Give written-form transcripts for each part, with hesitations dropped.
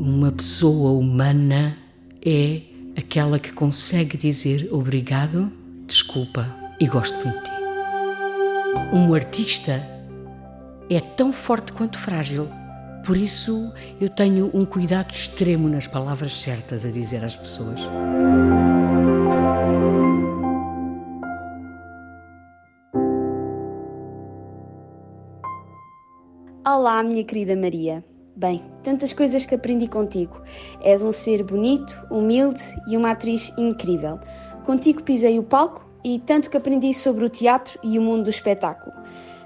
Uma pessoa humana é aquela que consegue dizer obrigado, desculpa e gosto muito de ti. Um artista é tão forte quanto frágil. Por isso eu tenho um cuidado extremo nas palavras certas a dizer às pessoas. Olá, minha querida Maria. Bem, tantas coisas que aprendi contigo. És um ser bonito, humilde e uma atriz incrível. Contigo pisei o palco e tanto que aprendi sobre o teatro e o mundo do espetáculo.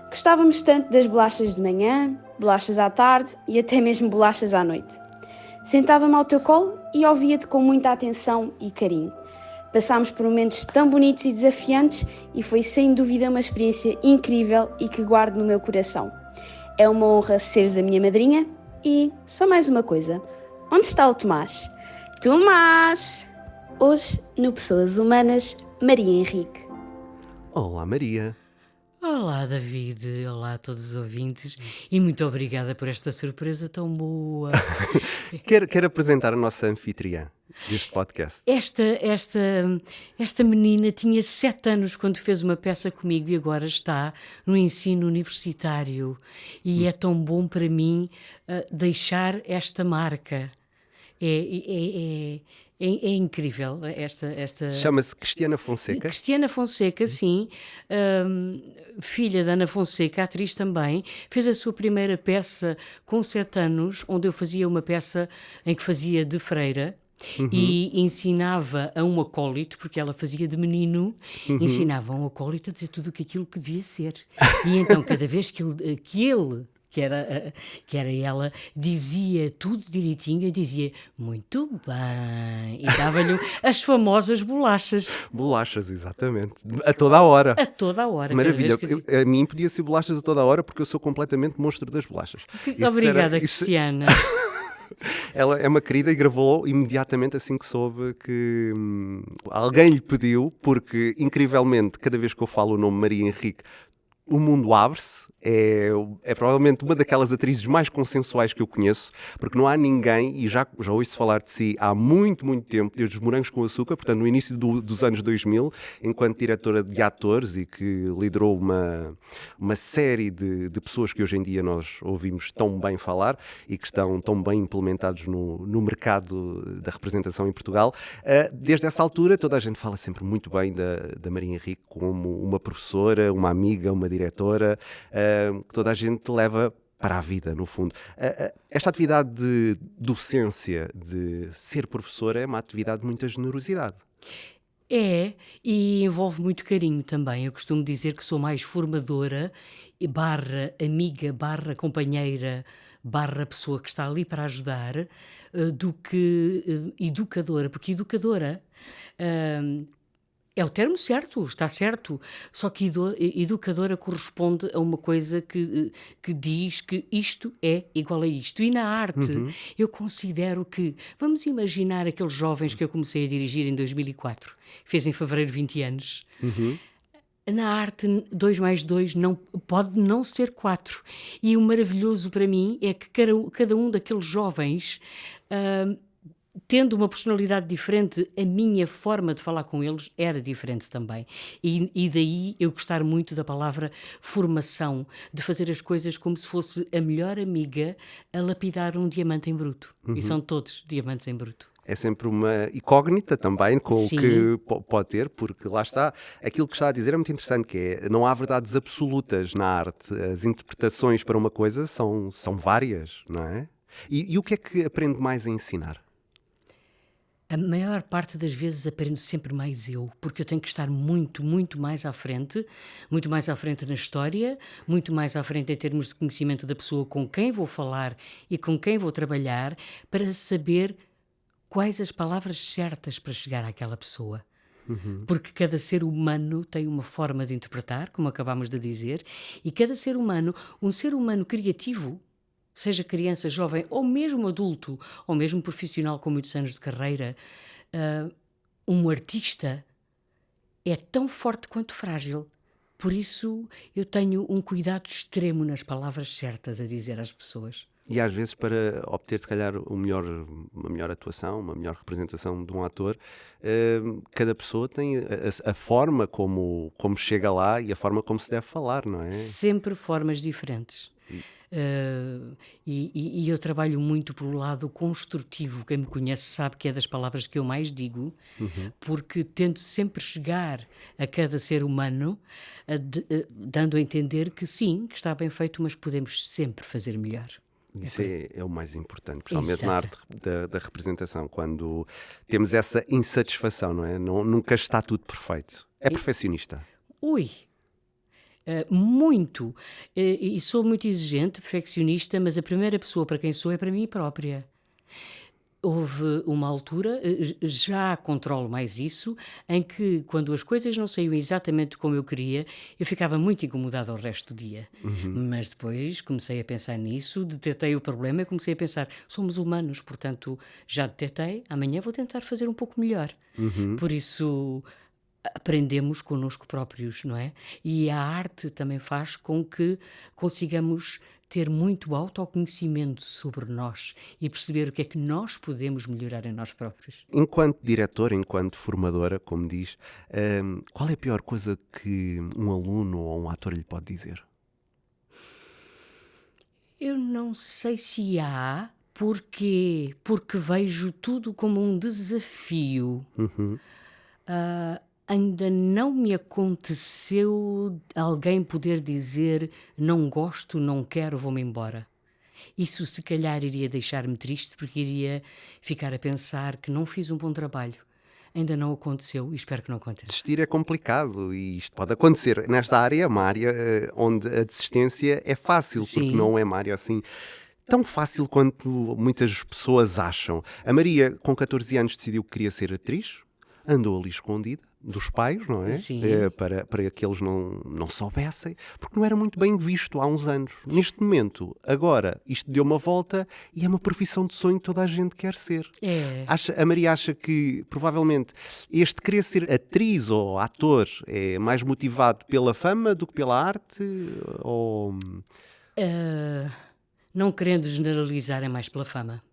Gostávamos tanto das bolachas de manhã, bolachas à tarde e até mesmo bolachas à noite. Sentava-me ao teu colo e ouvia-te com muita atenção e carinho. Passámos por momentos tão bonitos e desafiantes e foi sem dúvida uma experiência incrível e que guardo no meu coração. É uma honra seres a minha madrinha e, só mais uma coisa, onde está o Tomás? Tomás! Hoje, no Pessoas Humanas, Maria Henrique. Olá, Maria. Olá, David. Olá a todos os ouvintes e muito obrigada por esta surpresa tão boa. Quero apresentar a nossa anfitriã deste podcast. Esta menina tinha 7 anos quando fez uma peça comigo e agora está no ensino universitário. E é tão bom para mim deixar esta marca. É incrível esta... Chama-se Cristiana Fonseca. Cristiana Fonseca, sim, filha da Ana Fonseca, atriz também, fez a sua primeira peça com 7 anos, onde eu fazia uma peça em que fazia de freira. E ensinava a um acólito, porque ela fazia de menino, ensinava a um acólito a dizer tudo aquilo que devia ser. E então, cada vez que era ela, dizia tudo direitinho, eu dizia, muito bem, e dava-lhe as famosas bolachas. Bolachas, exatamente. A toda a hora. A toda a hora. Maravilha. A mim podia ser bolachas a toda a hora porque eu sou completamente monstro das bolachas. Obrigada, Cristiana. Ela é uma querida e gravou imediatamente assim que soube que alguém lhe pediu, porque incrivelmente, cada vez que eu falo o nome Maria Henrique, o mundo abre-se. É provavelmente uma daquelas atrizes mais consensuais que eu conheço, porque não há ninguém, e já ouço falar de si há muito, muito tempo, desde os Morangos com Açúcar, portanto no início dos anos 2000, enquanto diretora de atores e que liderou uma série de pessoas que hoje em dia nós ouvimos tão bem falar e que estão tão bem implementados no mercado da representação em Portugal. Desde essa altura toda a gente fala sempre muito bem da Maria Henrique como uma professora, uma amiga, uma diretora, que toda a gente leva para a vida, no fundo. Esta atividade de docência, de ser professora, é uma atividade de muita generosidade. É, e envolve muito carinho também. Eu costumo dizer que sou mais formadora, barra amiga, barra companheira, barra pessoa que está ali para ajudar, do que educadora, porque educadora... é o termo certo, está certo, só que educadora corresponde a uma coisa que diz que isto é igual a isto. E na arte, eu considero que, vamos imaginar aqueles jovens que eu comecei a dirigir em 2004, fez em fevereiro 20 anos. Na arte, 2 mais 2 pode não ser 4. E o maravilhoso para mim é que cada um daqueles jovens... tendo uma personalidade diferente, a minha forma de falar com eles era diferente também. E daí eu gostar muito da palavra formação, de fazer as coisas como se fosse a melhor amiga a lapidar um diamante em bruto. E são todos diamantes em bruto. É sempre uma incógnita também com Sim. o que pode ter, porque lá está, aquilo que está a dizer é muito interessante, que é, não há verdades absolutas na arte. As interpretações para uma coisa são várias, não é? E o que é que aprende mais a ensinar? A maior parte das vezes aprendo sempre mais eu, porque eu tenho que estar muito, muito mais à frente na história, muito mais à frente em termos de conhecimento da pessoa com quem vou falar e com quem vou trabalhar, para saber quais as palavras certas para chegar àquela pessoa. Porque cada ser humano tem uma forma de interpretar, como acabámos de dizer, e cada ser humano, um ser humano criativo, seja criança, jovem, ou mesmo adulto, ou mesmo profissional com muitos anos de carreira, um artista é tão forte quanto frágil. Por isso eu tenho um cuidado extremo nas palavras certas a dizer às pessoas. E às vezes para obter, se calhar, uma melhor atuação, uma melhor representação de um ator, cada pessoa tem a forma como chega lá e a forma como se deve falar, não é? Sempre formas diferentes. E eu trabalho muito pelo lado construtivo. Quem me conhece sabe que é das palavras que eu mais digo, porque tento sempre chegar a cada ser humano, dando a entender que sim, que está bem feito, mas podemos sempre fazer melhor. Isso é o mais importante, principalmente na Exato. arte da representação, quando temos essa insatisfação, não é? Nunca está tudo perfeito. É perfeccionista. Ui! Muito. E sou muito exigente, perfeccionista, mas a primeira pessoa para quem sou é para mim própria. Houve uma altura, já controlo mais isso, em que quando as coisas não saíam exatamente como eu queria, eu ficava muito incomodada o resto do dia. Mas depois comecei a pensar nisso, detetei o problema e comecei a pensar, somos humanos, portanto já detetei, amanhã vou tentar fazer um pouco melhor. Por isso aprendemos connosco próprios, não é? E a arte também faz com que consigamos ter muito autoconhecimento sobre nós e perceber o que é que nós podemos melhorar em nós próprios. Enquanto diretora, enquanto formadora, como diz, qual é a pior coisa que um aluno ou um ator lhe pode dizer? Eu não sei se há, porque vejo tudo como um desafio. Ainda não me aconteceu alguém poder dizer não gosto, não quero, vou-me embora. Isso se calhar iria deixar-me triste porque iria ficar a pensar que não fiz um bom trabalho. Ainda não aconteceu e espero que não aconteça. Desistir é complicado e isto pode acontecer. Nesta área é uma área onde a desistência é fácil, porque Sim. não é uma área assim tão fácil quanto muitas pessoas acham. A Maria, com 14 anos, decidiu que queria ser atriz, andou ali escondida dos pais, não é? Sim. Para que eles não soubessem, porque não era muito bem visto há uns anos. Neste momento, agora, isto deu uma volta e é uma profissão de sonho que toda a gente quer ser. É. A Maria acha que, provavelmente, este querer ser atriz ou ator é mais motivado pela fama do que pela arte? Ou... Não querendo generalizar, é mais pela fama.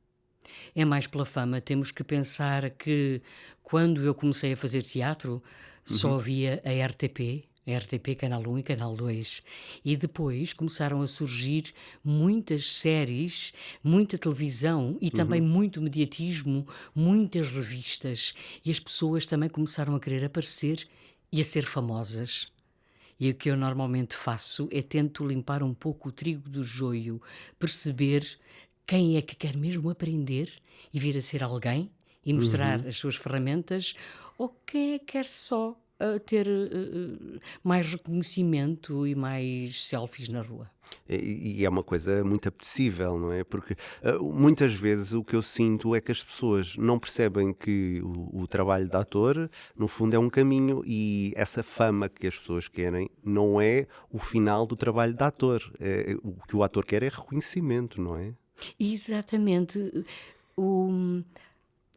É mais pela fama. Temos que pensar que quando eu comecei a fazer teatro, só havia a RTP Canal 1 e Canal 2. E depois começaram a surgir muitas séries, muita televisão e também muito mediatismo, muitas revistas. E as pessoas também começaram a querer aparecer e a ser famosas. E o que eu normalmente faço é tento limpar um pouco o trigo do joio, perceber quem é que quer mesmo aprender e vir a ser alguém e mostrar as suas ferramentas, ou quem é que quer só ter mais reconhecimento e mais selfies na rua. E é uma coisa muito apetecível, não é? Porque muitas vezes o que eu sinto é que as pessoas não percebem que o trabalho de ator, no fundo, é um caminho e essa fama que as pessoas querem não é o final do trabalho de ator. O que o ator quer é reconhecimento, não é? Exatamente. O-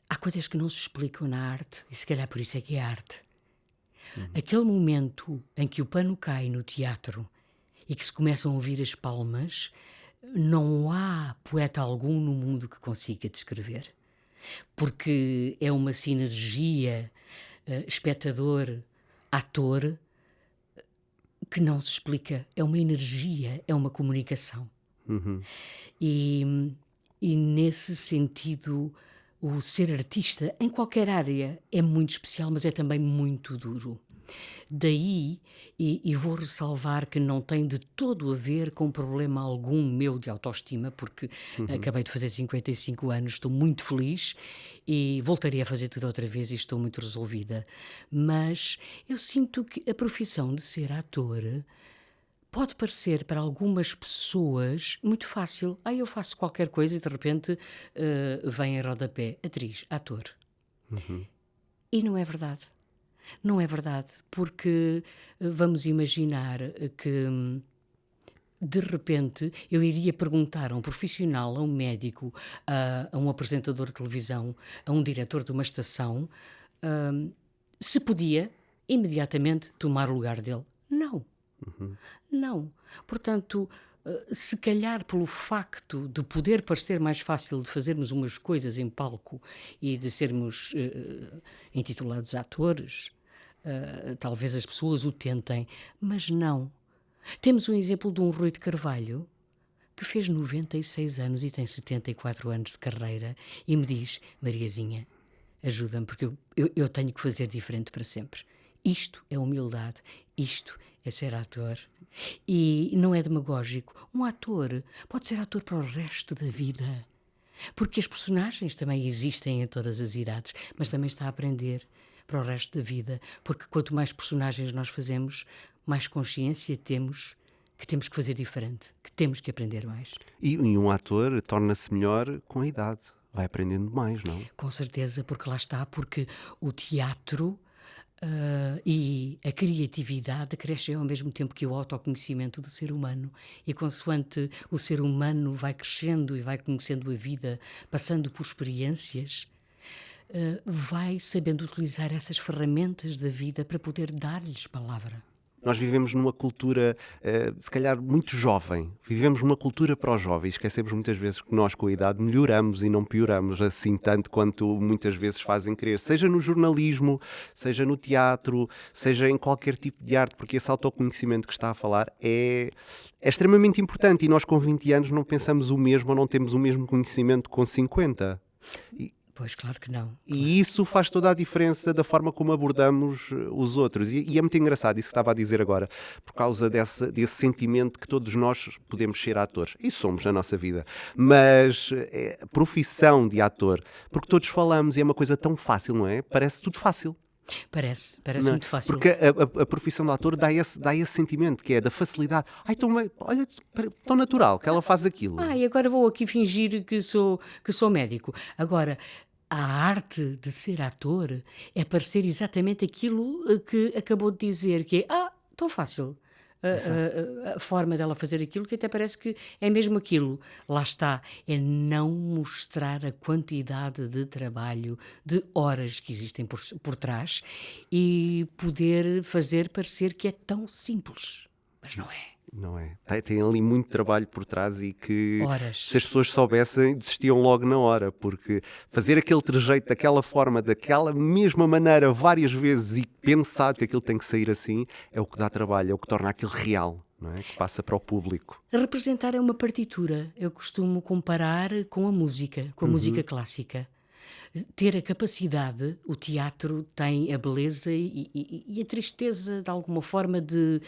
Há coisas que não se explicam na arte, e se calhar por isso é que é arte. Aquele momento em que o pano cai no teatro e que se começam a ouvir as palmas, não há poeta algum no mundo que consiga descrever. Porque é uma sinergia espectador-ator que não se explica. É uma energia, é uma comunicação. E, e nesse sentido, o ser artista em qualquer área é muito especial, mas é também muito duro. Daí, e vou ressalvar que não tem de todo a ver com problema algum meu de autoestima, porque acabei de fazer 55 anos, estou muito feliz e voltaria a fazer tudo outra vez e estou muito resolvida. Mas eu sinto que a profissão de ser ator pode parecer para algumas pessoas muito fácil. Eu faço qualquer coisa e de repente vem em rodapé, atriz, ator. E não é verdade. Não é verdade, porque vamos imaginar que de repente eu iria perguntar a um profissional, a um médico, a um apresentador de televisão, a um diretor de uma estação, se podia imediatamente tomar o lugar dele. Não. Não. Portanto, se calhar pelo facto de poder parecer mais fácil de fazermos umas coisas em palco e de sermos intitulados atores, talvez as pessoas o tentem, mas não. Temos um exemplo de um Rui de Carvalho que fez 96 anos e tem 74 anos de carreira e me diz: Mariazinha, ajuda-me porque eu tenho que fazer diferente para sempre. Isto é humildade, isto é ser ator. E não é demagógico. Um ator pode ser ator para o resto da vida. Porque as personagens também existem em todas as idades, mas também está a aprender para o resto da vida. Porque quanto mais personagens nós fazemos, mais consciência temos que temos que fazer diferente, que temos que aprender mais. E um ator torna-se melhor com a idade. Vai aprendendo mais, não? Com certeza, porque lá está, porque o teatro e a criatividade crescem ao mesmo tempo que o autoconhecimento do ser humano. E consoante o ser humano vai crescendo e vai conhecendo a vida, passando por experiências, vai sabendo utilizar essas ferramentas da vida para poder dar-lhes palavra. Nós vivemos numa cultura, se calhar, muito jovem. Vivemos numa cultura para os jovens. Esquecemos muitas vezes que nós, com a idade, melhoramos e não pioramos assim tanto quanto muitas vezes fazem crer. Seja no jornalismo, seja no teatro, seja em qualquer tipo de arte, porque esse autoconhecimento que está a falar é extremamente importante. E nós, com 20 anos, não pensamos o mesmo ou não temos o mesmo conhecimento com 50. Pois, claro que não. E isso faz toda a diferença da forma como abordamos os outros. E é muito engraçado isso que estava a dizer agora, por causa desse sentimento que todos nós podemos ser atores. E somos na nossa vida. Mas a profissão de ator, porque todos falamos e é uma coisa tão fácil, não é? Parece tudo fácil. Parece Não, muito fácil. porque a profissão de ator dá esse sentimento, que é da facilidade. Ai, olha, tão natural que ela faz aquilo. E agora vou aqui fingir que sou médico. Agora, a arte de ser ator é parecer exatamente aquilo que acabou de dizer, que é, tão fácil. A forma dela fazer aquilo, que até parece que é mesmo aquilo. Lá está, é não mostrar a quantidade de trabalho, de horas que existem por trás e poder fazer parecer que é tão simples. Mas não é. Não é? Tem ali muito trabalho por trás e que, Horas. se as pessoas soubessem, desistiam logo na hora, porque fazer aquele trejeito daquela forma, daquela mesma maneira, várias vezes e pensado que aquilo tem que sair assim, é o que dá trabalho, é o que torna aquilo real, não é? Que passa para o público. Representar é uma partitura. Eu costumo comparar com a música clássica. Ter a capacidade, o teatro tem a beleza e a tristeza, de alguma forma, de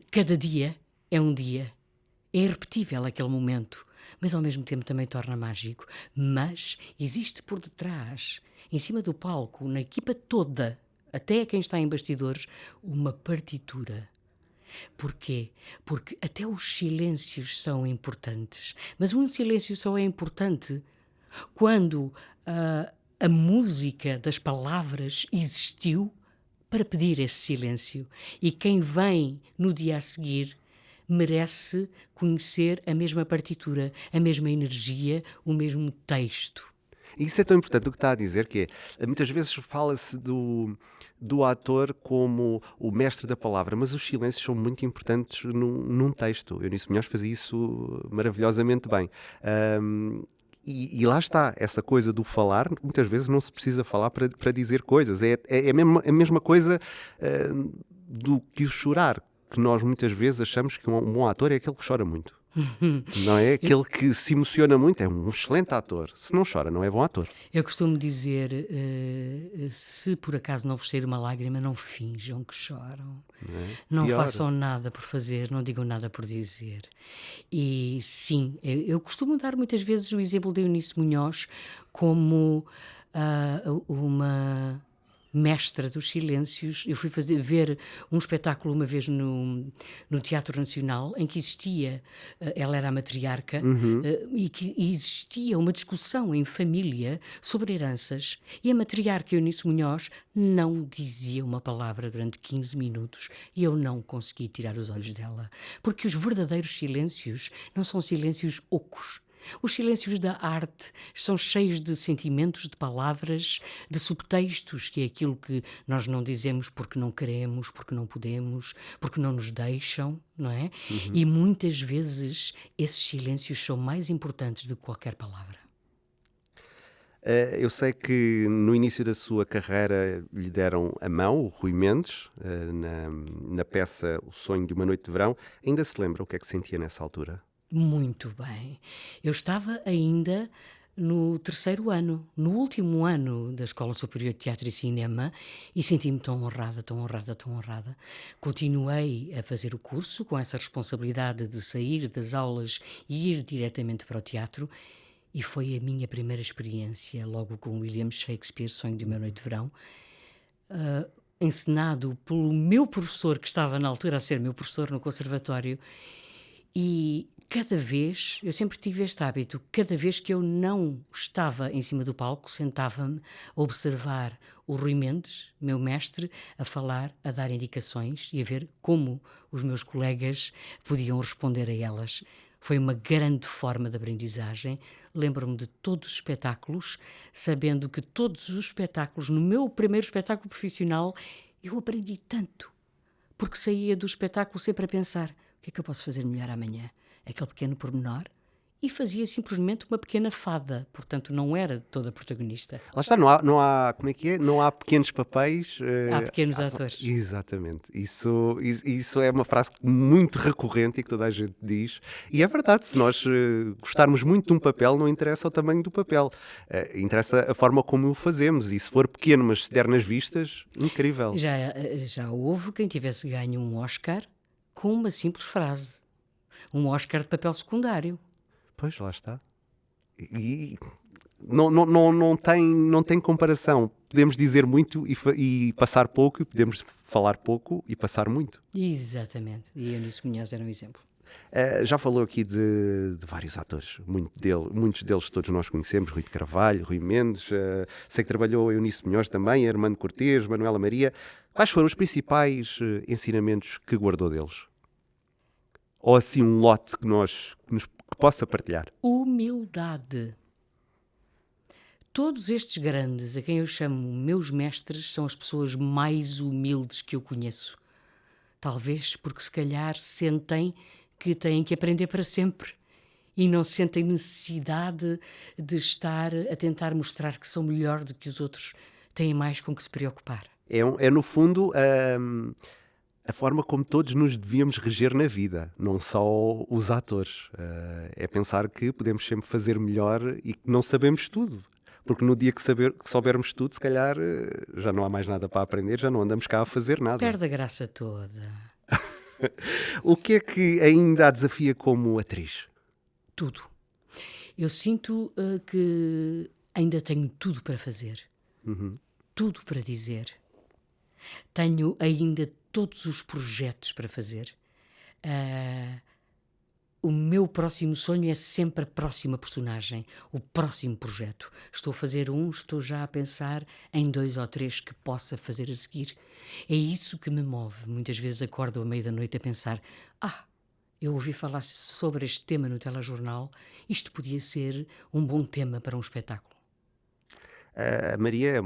cada dia é um dia. É irrepetível aquele momento, mas ao mesmo tempo também torna mágico. Mas existe por detrás, em cima do palco, na equipa toda, até quem está em bastidores, uma partitura. Porquê? Porque até os silêncios são importantes. Mas um silêncio só é importante quando a música das palavras existiu para pedir esse silêncio. E quem vem no dia a seguir merece conhecer a mesma partitura, a mesma energia, o mesmo texto. E isso é tão importante o que está a dizer, que é, muitas vezes fala-se do ator como o mestre da palavra, mas os silêncios são muito importantes num texto. Eunice Munhoz fazia isso maravilhosamente bem. E lá está, essa coisa do falar, muitas vezes não se precisa falar para dizer coisas. É a mesma coisa do que o chorar, que nós muitas vezes achamos que um bom ator é aquele que chora muito. Não é? Aquele que se emociona muito, é um excelente ator. Se não chora, não é bom ator. Eu costumo dizer, se por acaso não vos sair uma lágrima, não finjam que choram. Não façam nada por fazer, não digam nada por dizer. E sim, eu costumo dar muitas vezes o exemplo de Eunice Munhoz como uma mestra dos silêncios. Eu fui ver um espetáculo uma vez no Teatro Nacional, em que existia, ela era a matriarca, e que existia uma discussão em família sobre heranças, e a matriarca Eunice Munhoz não dizia uma palavra durante 15 minutos, e eu não consegui tirar os olhos dela, porque os verdadeiros silêncios não são silêncios ocos, Os silêncios da arte são cheios de sentimentos, de palavras, de subtextos, que é aquilo que nós não dizemos porque não queremos, porque não podemos, porque não nos deixam, não é? E muitas vezes esses silêncios são mais importantes do que qualquer palavra. Eu sei que no início da sua carreira lhe deram a mão, o Rui Mendes, na peça O Sonho de uma Noite de Verão. Ainda se lembra o que é que sentia nessa altura? Muito bem. Eu estava ainda no 3º ano, no último ano da Escola Superior de Teatro e Cinema, e senti-me tão honrada, tão honrada, tão honrada. Continuei a fazer o curso com essa responsabilidade de sair das aulas e ir diretamente para o teatro, e foi a minha primeira experiência, logo com William Shakespeare, Sonho de uma Noite de Verão, encenado pelo meu professor, que estava na altura a ser meu professor no conservatório. E cada vez, eu sempre tive este hábito, cada vez que eu não estava em cima do palco, sentava-me a observar o Rui Mendes, meu mestre, a falar, a dar indicações e a ver como os meus colegas podiam responder a elas. Foi uma grande forma de aprendizagem. Lembro-me de todos os espetáculos, sabendo que todos os espetáculos, no meu primeiro espetáculo profissional, eu aprendi tanto, porque saía do espetáculo sempre a pensar: o que é que eu posso fazer melhor amanhã? Aquele pequeno pormenor. E fazia simplesmente uma pequena fada, portanto não era toda protagonista. Lá está, não há, como é que é? Não há pequenos papéis. Há pequenos atores. Exatamente. Isso é uma frase muito recorrente e que toda a gente diz. E é verdade, se nós gostarmos muito de um papel, não interessa o tamanho do papel. Interessa a forma como o fazemos. E se for pequeno, mas se der nas vistas, incrível. Já houve quem tivesse ganho um Oscar com uma simples frase. Um Oscar de papel secundário. Pois, lá está. E não tem comparação. Podemos dizer muito e passar pouco, e podemos falar pouco e passar muito. Exatamente. E Eunice Munhoz era um exemplo. Já falou aqui de vários atores, muitos deles todos nós conhecemos: Rui de Carvalho, Rui Mendes, sei que trabalhou Eunice Munhoz também, Armando Cortês, Manuela Maria. Quais foram os principais ensinamentos que guardou deles? Ou assim um lote que possa partilhar? Humildade. Todos estes grandes, a quem eu chamo meus mestres, são as pessoas mais humildes que eu conheço. Talvez porque se calhar sentem que têm que aprender para sempre e não sentem necessidade de estar a tentar mostrar que são melhor do que os outros. Têm mais com que se preocupar. É no fundo a forma como todos nos devíamos reger na vida, não só os atores. É pensar que podemos sempre fazer melhor e que não sabemos tudo. Porque no dia que soubermos tudo, se calhar já não há mais nada para aprender, já não andamos cá a fazer nada. Perde a graça toda. O que é que ainda a desafia como atriz? Tudo. Eu sinto que ainda tenho tudo para fazer. Tudo para dizer. Tenho ainda todos os projetos para fazer. O meu próximo sonho é sempre a próxima personagem, o próximo projeto. Estou a fazer estou já a pensar em 2 ou 3 que possa fazer a seguir. É isso que me move. Muitas vezes acordo à meia da noite a pensar: eu ouvi falar sobre este tema no telejornal, isto podia ser um bom tema para um espetáculo. A Maria,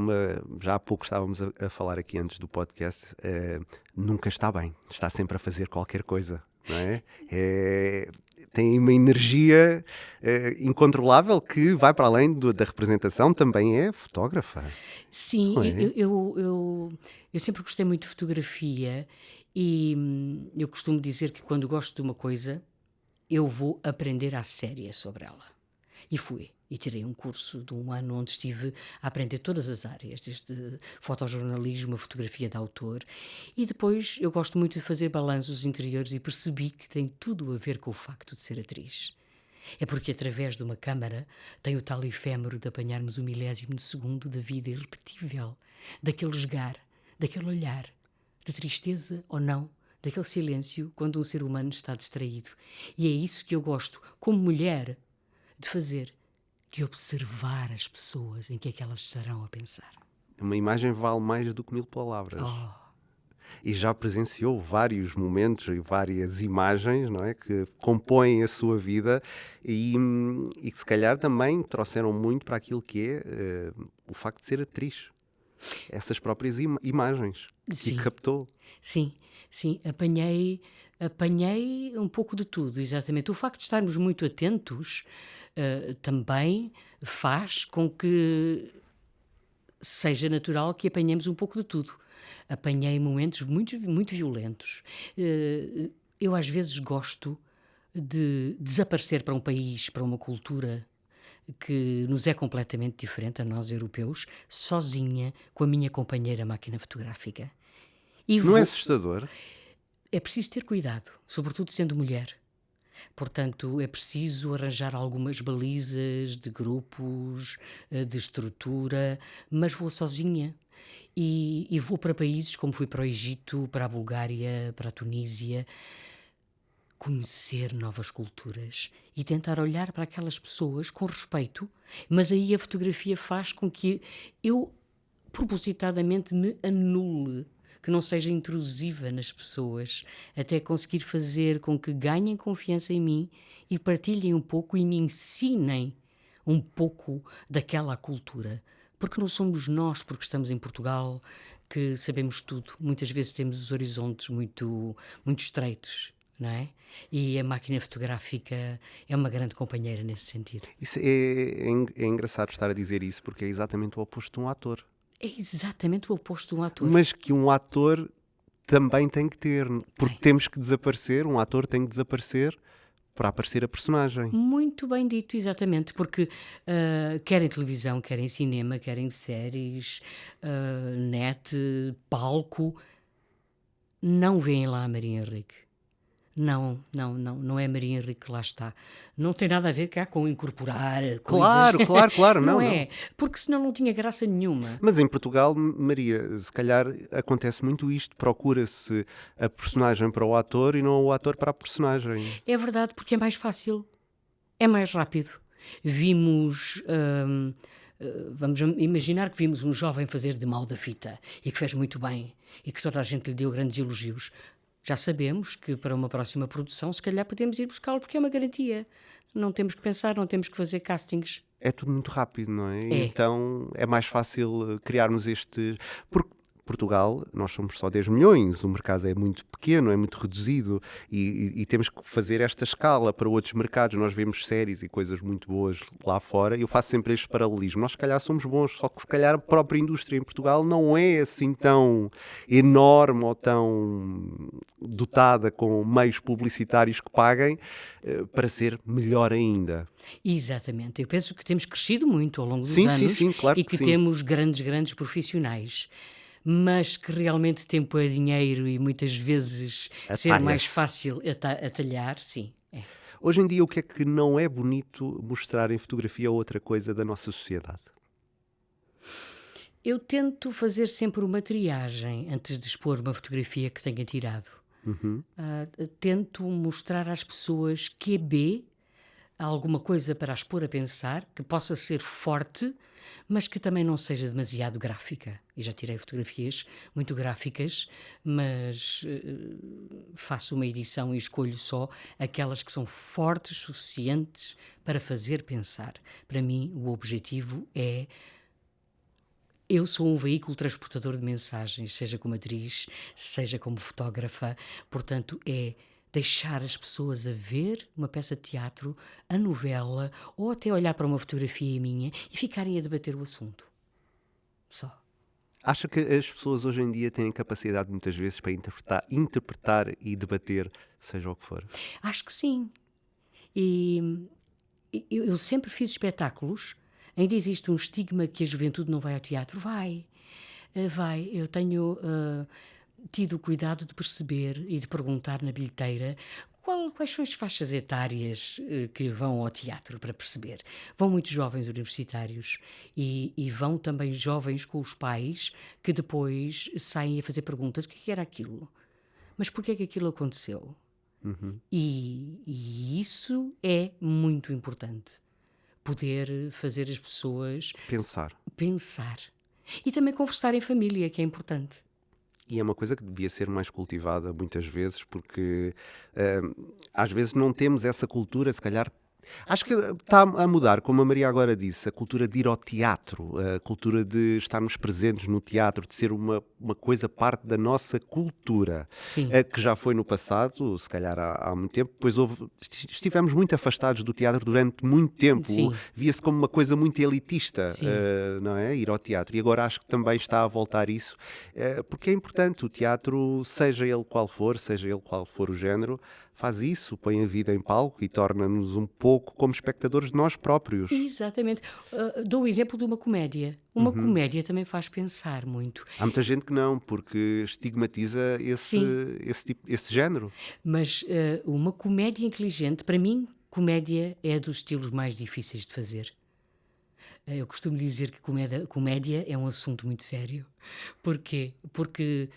já há pouco estávamos a falar aqui antes do podcast, nunca está bem, está sempre a fazer qualquer coisa, não é? Tem uma energia incontrolável que vai para além da representação, também é fotógrafa. Sim, não é? eu sempre gostei muito de fotografia e eu costumo dizer que quando gosto de uma coisa, eu vou aprender à séria sobre ela. E fui. E tirei um curso de 1 ano onde estive a aprender todas as áreas, desde fotojornalismo, a fotografia de autor. E depois eu gosto muito de fazer balanços interiores e percebi que tem tudo a ver com o facto de ser atriz. É porque através de uma câmara tem o tal efêmero de apanharmos o milésimo de segundo da vida irrepetível, daquele jogar, daquele olhar, de tristeza ou não, daquele silêncio quando um ser humano está distraído. E é isso que eu gosto, como mulher, de fazer. De observar as pessoas em que é que elas estarão a pensar. Uma imagem vale mais do que 1000 palavras. e já presenciou vários momentos e várias imagens, não é, que compõem a sua vida e que se calhar também trouxeram muito para aquilo que é o facto de ser atriz. Essas próprias imagens que Sim. captou. Sim, sim, apanhei um pouco de tudo, exatamente. O facto de estarmos muito atentos também faz com que seja natural que apanhemos um pouco de tudo. Apanhei momentos muito, muito violentos. Eu às vezes gosto de desaparecer para um país, para uma cultura que nos é completamente diferente a nós europeus, sozinha com a minha companheira máquina fotográfica. E Não é vou, assustador? é preciso ter cuidado, sobretudo sendo mulher. Portanto, é preciso arranjar algumas balizas de grupos, de estrutura, mas vou sozinha. E vou para países como fui para o Egito, para a Bulgária, para a Tunísia, conhecer novas culturas e tentar olhar para aquelas pessoas com respeito, mas aí a fotografia faz com que eu propositadamente me anule, que não seja intrusiva nas pessoas, até conseguir fazer com que ganhem confiança em mim e partilhem um pouco e me ensinem um pouco daquela cultura. Porque não somos nós, porque estamos em Portugal, que sabemos tudo. Muitas vezes temos os horizontes muito, muito estreitos, não é? E a máquina fotográfica é uma grande companheira nesse sentido. Isso é engraçado estar a dizer isso, porque é exatamente o oposto de um ator. É exatamente o oposto de um ator. Mas que um ator também tem que ter, porque temos que desaparecer, um ator tem que desaparecer para aparecer a personagem. Muito bem dito, exatamente, porque quer em televisão, quer em cinema, quer em séries, net, palco, não veem lá a Maria Henrique. Não é a Maria Henrique que lá está. Não tem nada a ver cá com incorporar Claro, coisas. claro, Não não. é, porque senão não tinha graça nenhuma. Mas em Portugal, Maria, se calhar acontece muito isto, procura-se a personagem para o ator e não o ator para a personagem. É verdade, porque é mais fácil, é mais rápido. Vimos, vamos imaginar que vimos um jovem fazer de mal da fita e que fez muito bem e que toda a gente lhe deu grandes elogios. Já sabemos que para uma próxima produção, se calhar podemos ir buscá-lo porque é uma garantia. Não temos que pensar, não temos que fazer castings. É tudo muito rápido, não é? É. Então é mais fácil criarmos este. Porque Portugal, nós somos só 10 milhões, o mercado é muito pequeno, é muito reduzido e temos que fazer esta escala para outros mercados. Nós vemos séries e coisas muito boas lá fora e eu faço sempre este paralelismo. Nós, se calhar, somos bons, só que se calhar a própria indústria em Portugal não é assim tão enorme ou tão dotada com meios publicitários que paguem para ser melhor ainda. Exatamente. Eu penso que temos crescido muito ao longo dos Sim, anos sim, claro e que que sim. temos grandes profissionais. Mas que realmente tempo é dinheiro e muitas vezes ser mais Atalha-se. fácil atalhar, sim. É. Hoje em dia, o que é que não é bonito mostrar em fotografia ou outra coisa da nossa sociedade? Eu tento fazer sempre uma triagem antes de expor uma fotografia que tenha tirado. Tento mostrar às pessoas que é B, alguma coisa para as pôr a pensar, que possa ser forte, mas que também não seja demasiado gráfica. E já tirei fotografias muito gráficas, mas faço uma edição e escolho só aquelas que são fortes, suficientes para fazer pensar. Para mim, o objetivo é... Eu sou um veículo transportador de mensagens, seja como atriz, seja como fotógrafa, portanto é deixar as pessoas a ver uma peça de teatro, a novela, ou até olhar para uma fotografia minha e ficarem a debater o assunto. Só. Acha que as pessoas hoje em dia têm capacidade muitas vezes para interpretar e debater, seja o que for? Acho que sim. E eu sempre fiz espetáculos. Ainda existe um estigma que a juventude não vai ao teatro? Vai. Vai. Eu tenho tido o cuidado de perceber e de perguntar na bilheteira quais são as faixas etárias que vão ao teatro, para perceber. Vão muitos jovens universitários e vão também jovens com os pais que depois saem a fazer perguntas. O que era aquilo? Mas porquê é que aquilo aconteceu? E isso é muito importante. Poder fazer as pessoas Pensar. pensar. E também conversar em família, que é importante. E é uma coisa que devia ser mais cultivada muitas vezes, porque às vezes não temos essa cultura, se calhar. Acho que está a mudar, como a Maria agora disse, a cultura de ir ao teatro, a cultura de estarmos presentes no teatro, de ser uma coisa parte da nossa cultura, Sim. que já foi no passado, se calhar há muito tempo, depois estivemos muito afastados do teatro durante muito tempo, Sim. via-se como uma coisa muito elitista, Sim. não é? Ir ao teatro. E agora acho que também está a voltar isso, porque é importante o teatro, seja ele qual for o género, faz isso, põe a vida em palco e torna-nos um pouco como espectadores de nós próprios. Exatamente. Dou o exemplo de uma comédia. Uma comédia também faz pensar muito. Há muita gente que não, porque estigmatiza esse género. Mas uma comédia inteligente, para mim, comédia é dos estilos mais difíceis de fazer. Eu costumo dizer que comédia é um assunto muito sério. Porquê? Porque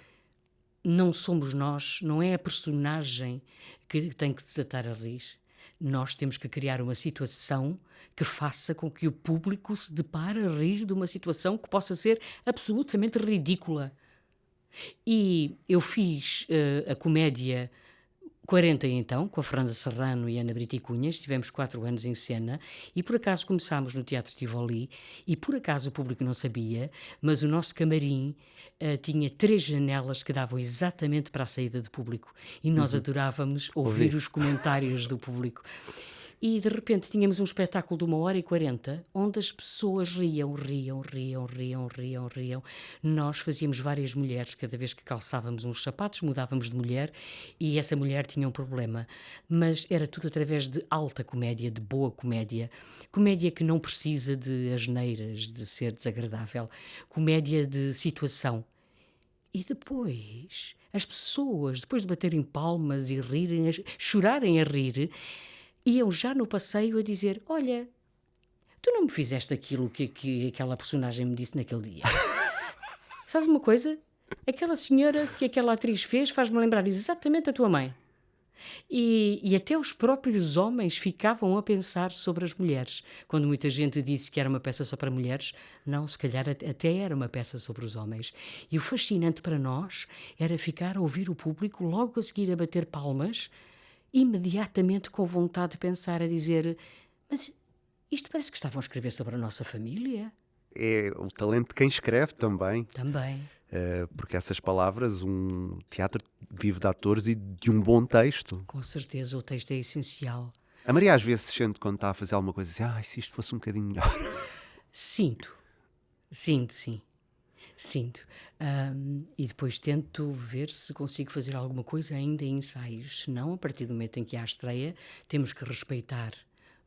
não somos nós, não é a personagem que tem que desatar a rir. Nós temos que criar uma situação que faça com que o público se depare a rir de uma situação que possa ser absolutamente ridícula. E eu fiz a comédia 40 então, com a Fernanda Serrano e a Ana Brito e Cunha, estivemos 4 anos em cena e por acaso começámos no Teatro Tivoli e por acaso o público não sabia, mas o nosso camarim tinha 3 janelas que davam exatamente para a saída do público e nós adorávamos ouvir os comentários do público. E de repente tínhamos um espetáculo de 1h40 onde as pessoas riam. Nós fazíamos várias mulheres, cada vez que calçávamos uns sapatos mudávamos de mulher e essa mulher tinha um problema. Mas era tudo através de alta comédia, de boa comédia. Comédia que não precisa de asneiras, de ser desagradável. Comédia de situação. E depois, as pessoas, depois de baterem palmas e rirem, chorarem a rir, iam já no passeio a dizer: olha, tu não me fizeste aquilo que aquela personagem me disse naquele dia. Sabes uma coisa? Aquela senhora que aquela atriz fez faz-me lembrar exatamente a tua mãe. E até os próprios homens ficavam a pensar sobre as mulheres. Quando muita gente disse que era uma peça só para mulheres, não, se calhar até era uma peça sobre os homens. E o fascinante para nós era ficar a ouvir o público logo a seguir a bater palmas, imediatamente com vontade de pensar, a dizer: mas isto parece que estavam a escrever sobre a nossa família. É o talento de quem escreve também. Também. Porque essas palavras, um teatro vive de atores e de um bom texto. Com certeza, o texto é essencial. A Maria às vezes se sente quando está a fazer alguma coisa assim: se isto fosse um bocadinho melhor. Sinto, sim. Sinto. E depois tento ver se consigo fazer alguma coisa ainda em ensaios. Senão, a partir do momento em que há a estreia, temos que respeitar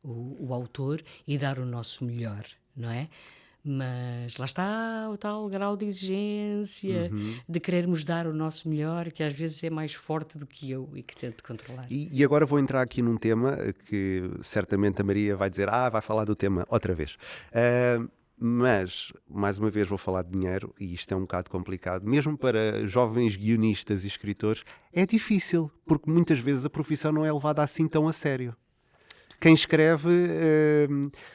o autor e dar o nosso melhor, não é? Mas lá está o tal grau de exigência, de querermos dar o nosso melhor, que às vezes é mais forte do que eu e que tento controlar. E agora vou entrar aqui num tema que certamente a Maria vai dizer: vai falar do tema outra vez. Mas, mais uma vez, vou falar de dinheiro e isto é um bocado complicado. Mesmo para jovens guionistas e escritores, é difícil, porque muitas vezes a profissão não é levada assim tão a sério. Quem escreve,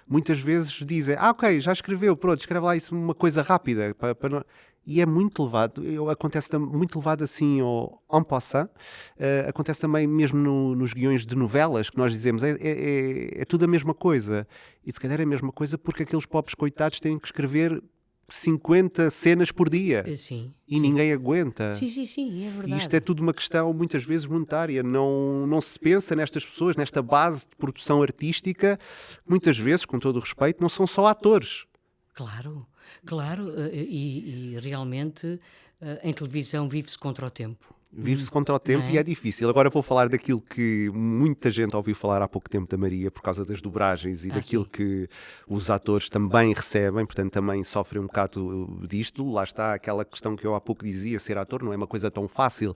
muitas vezes dizem: ok, já escreveu, pronto, escreve lá isso uma coisa rápida. E é muito levado, acontece muito levado assim ao en passant. Acontece também mesmo nos guiões de novelas, que nós dizemos, é tudo a mesma coisa. E se calhar é a mesma coisa porque aqueles pobres coitados têm que escrever 50 cenas por dia. Sim. Ninguém aguenta. Sim, é verdade. E isto é tudo uma questão, muitas vezes, monetária. Não se pensa nestas pessoas, nesta base de produção artística. Muitas vezes, com todo o respeito, não são só atores. Claro. E realmente em televisão vive-se contra o tempo. Vive-se contra o tempo e é difícil. Agora vou falar daquilo que muita gente ouviu falar há pouco tempo da Maria, por causa das dobragens e daquilo que os atores também recebem, portanto também sofrem um bocado disto. Lá está aquela questão que eu há pouco dizia: ser ator não é uma coisa tão fácil.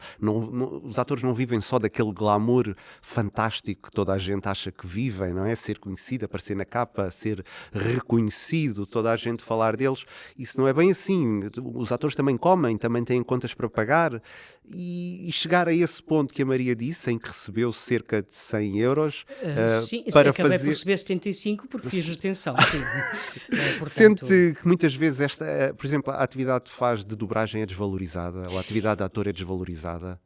Os atores não vivem só daquele glamour fantástico que toda a gente acha que vivem, não é? Ser conhecido, aparecer na capa, ser reconhecido, toda a gente falar deles. Isso não é bem assim. Os atores também comem, também têm contas para pagar e e chegar a esse ponto que a Maria disse, em que recebeu cerca de 100 euros Sim, para acabei fazer... por receber 75 porque fiz retenção, sim. Portanto, Sente que muitas vezes por exemplo, a atividade que faz de dobragem é desvalorizada, ou a atividade de ator é desvalorizada?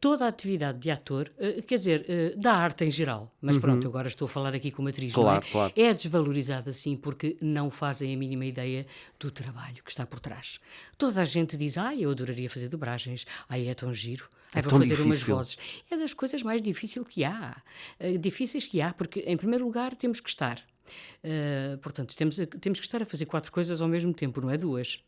toda a atividade de ator, quer dizer, da arte em geral, mas pronto, eu agora estou a falar aqui como atriz, não é? Claro, claro. É desvalorizada sim, porque não fazem a mínima ideia do trabalho que está por trás. Toda a gente diz, eu adoraria fazer dobragens, é tão giro. É Vou tão fazer umas difícil. vozes. É das coisas mais difíceis que há, porque em primeiro lugar temos que estar. Portanto, temos que estar a fazer 4 coisas ao mesmo tempo, não é 2.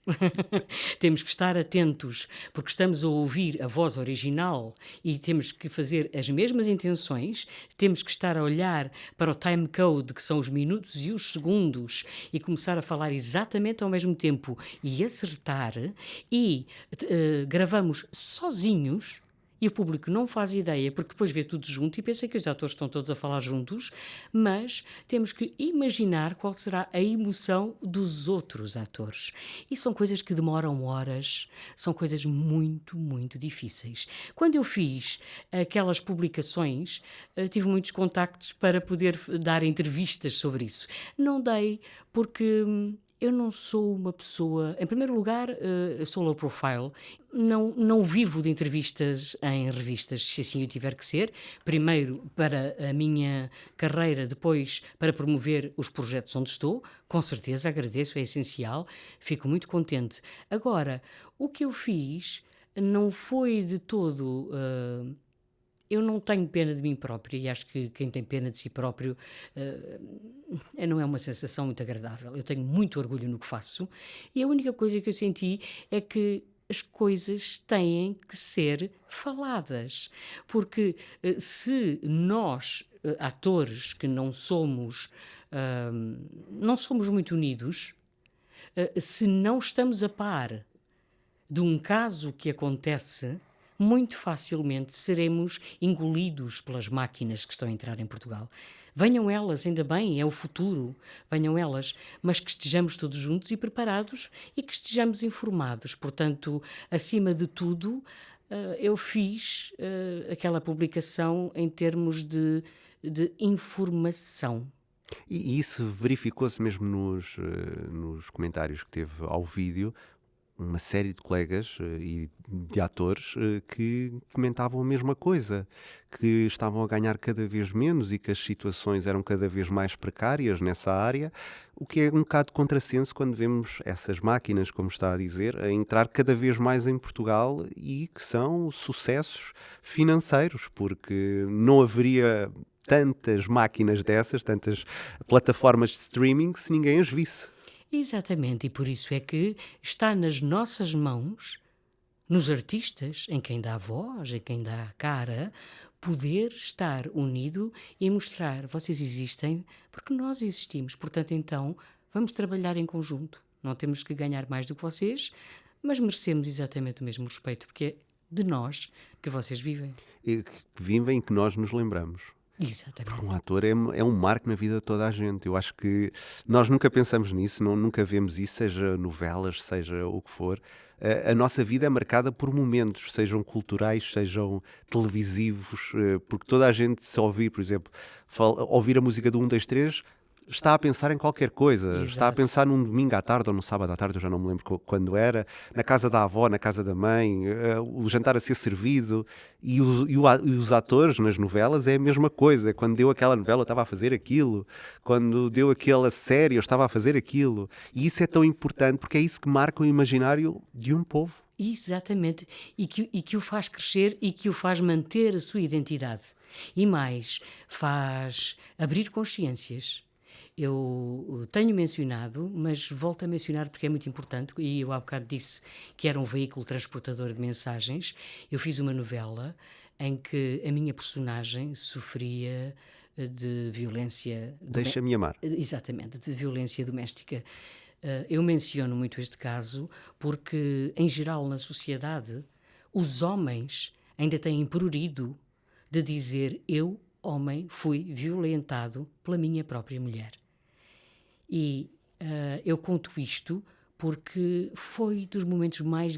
Temos que estar atentos, porque estamos a ouvir a voz original e temos que fazer as mesmas intenções, temos que estar a olhar para o time code, que são os minutos e os segundos, e começar a falar exatamente ao mesmo tempo e acertar, e gravamos sozinhos. E o público não faz ideia, porque depois vê tudo junto e pensa que os atores estão todos a falar juntos, mas temos que imaginar qual será a emoção dos outros atores. E são coisas que demoram horas, são coisas muito, muito difíceis. Quando eu fiz aquelas publicações, tive muitos contactos para poder dar entrevistas sobre isso. Não dei porque... eu não sou uma pessoa... Em primeiro lugar, eu sou low profile. Não vivo de entrevistas em revistas, se assim eu tiver que ser. Primeiro para a minha carreira, depois para promover os projetos onde estou. Com certeza, agradeço, é essencial. Fico muito contente. Agora, o que eu fiz não foi de todo... eu não tenho pena de mim própria e acho que quem tem pena de si próprio não é uma sensação muito agradável. Eu tenho muito orgulho no que faço e a única coisa que eu senti é que as coisas têm que ser faladas, porque se nós, atores que não somos muito unidos, se não estamos a par de um caso que acontece, muito facilmente seremos engolidos pelas máquinas que estão a entrar em Portugal. Venham elas, ainda bem, é o futuro, venham elas, mas que estejamos todos juntos e preparados e que estejamos informados. Portanto, acima de tudo, eu fiz aquela publicação em termos de informação. E isso verificou-se mesmo nos comentários que teve ao vídeo, uma série de colegas e de atores que comentavam a mesma coisa, que estavam a ganhar cada vez menos e que as situações eram cada vez mais precárias nessa área, o que é um bocado contrassenso quando vemos essas máquinas, como está a dizer, a entrar cada vez mais em Portugal e que são sucessos financeiros, porque não haveria tantas máquinas dessas, tantas plataformas de streaming, se ninguém as visse. Exatamente, e por isso é que está nas nossas mãos, nos artistas, em quem dá voz, em quem dá cara, poder estar unido e mostrar, vocês existem porque nós existimos, portanto então vamos trabalhar em conjunto. Não temos que ganhar mais do que vocês, mas merecemos exatamente o mesmo respeito, porque é de nós que vocês vivem. E que vivem, que nós nos lembramos. Exatamente. Um ator é um marco na vida de toda a gente. Eu acho que nós nunca pensamos nisso, nunca vemos isso, seja novelas, seja o que for. A nossa vida é marcada por momentos, sejam culturais, sejam televisivos, porque toda a gente, se ouvir, por exemplo, ouvir a música do 1, 2, 3, está a pensar em qualquer coisa. Exato. Está a pensar num domingo à tarde ou num sábado à tarde, eu já não me lembro quando era, na casa da avó, na casa da mãe, o jantar a ser servido. E os atores nas novelas é a mesma coisa. Quando deu aquela novela eu estava a fazer aquilo, quando deu aquela série eu estava a fazer aquilo. E isso é tão importante porque é isso que marca o imaginário de um povo. Exatamente, e que o faz crescer e que o faz manter a sua identidade. E mais, faz abrir consciências. Eu tenho mencionado, mas volto a mencionar porque é muito importante, e eu há bocado disse que era um veículo transportador de mensagens. Eu fiz uma novela em que a minha personagem sofria de violência... Deixa-me amar. Exatamente, de violência doméstica. Eu menciono muito este caso porque, em geral, na sociedade, os homens ainda têm prurido de dizer eu, homem, fui violentado pela minha própria mulher. E eu conto isto porque foi dos momentos mais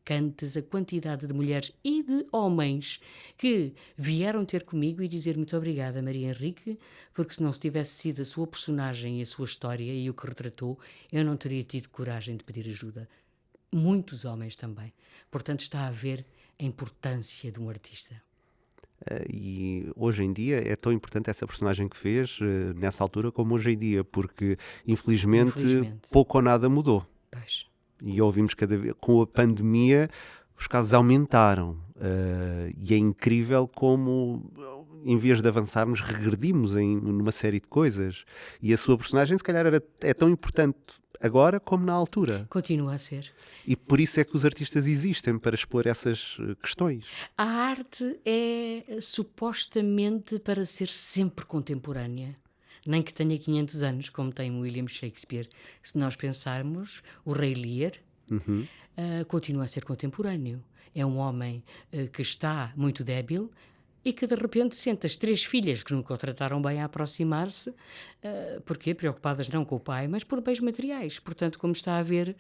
cantes a quantidade de mulheres e de homens que vieram ter comigo e dizer muito obrigada, Maria Henrique, porque se não tivesse sido a sua personagem e a sua história e o que retratou, eu não teria tido coragem de pedir ajuda. Muitos homens também. Portanto, está a ver a importância de um artista. E hoje em dia é tão importante essa personagem que fez nessa altura como hoje em dia, porque infelizmente pouco ou nada mudou. Pois. E ouvimos cada vez, com a pandemia, os casos aumentaram. E é incrível como, em vez de avançarmos, regredimos numa série de coisas. E a sua personagem, se calhar, é tão importante agora como na altura. Continua a ser. E por isso é que os artistas existem, para expor essas questões. A arte é supostamente para ser sempre contemporânea. Nem que tenha 500 anos, como tem William Shakespeare. Se nós pensarmos, o Rei Lear continua a ser contemporâneo. É um homem que está muito débil e que de repente sente as 3 filhas que nunca o trataram bem a aproximar-se. Porquê? Preocupadas não com o pai, mas por bens materiais. Portanto, como está a ver...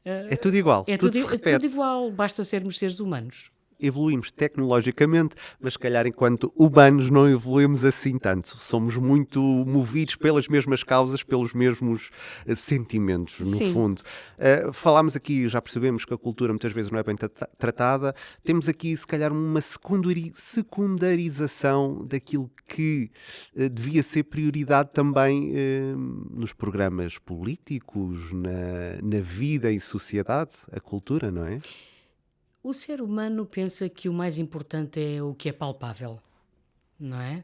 é tudo igual, tudo se repete. É tudo igual, basta sermos seres humanos. Evoluímos tecnologicamente, mas se calhar enquanto humanos não evoluímos assim tanto. Somos muito movidos pelas mesmas causas, pelos mesmos sentimentos, no fundo. Falámos aqui, já percebemos que a cultura muitas vezes não é bem tratada. Temos aqui, se calhar, uma secundarização daquilo que devia ser prioridade também nos programas políticos, na vida e sociedade, a cultura, não é? O ser humano pensa que o mais importante é o que é palpável, não é?